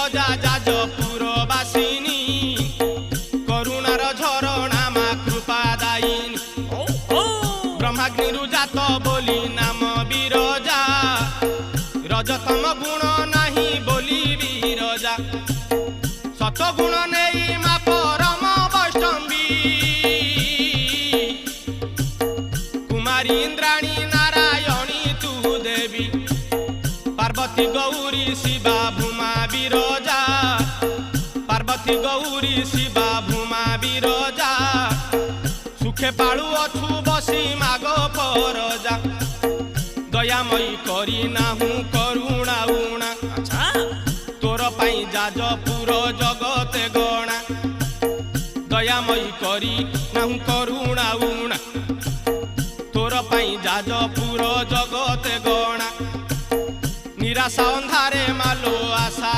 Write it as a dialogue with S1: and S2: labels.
S1: বিরজা যাজপুর বাসিনী করুণার ঝরণা মা কৃপা দায়িনী ব্রহ্মাগ্নিরু জাত বলি নাম বিরজা রজতম গুণ নাহি বলি বিরজা সতগুণ নেই মা পরম বৈষ্ণবী কুমারী ইন্দ্রাণী নারায়ণী তু দেবী পার্বতী গৌরী শিবা ভূমা বিরজা পার্বতী গৌরী শিবা ভূমা বিরজা সুখে পালু অছু বসি মাগ পরজা দয়াময়ী করি নাহু করুণা উণা তোর পাই যাজপুর জগতে গণা দয়াময়ী করি নাহু করুণা উণা তোর পাই যাজপুর জগতে গণা নিরাশা ଅନ୍ଧାରେ ମାଲୋ ଆଶା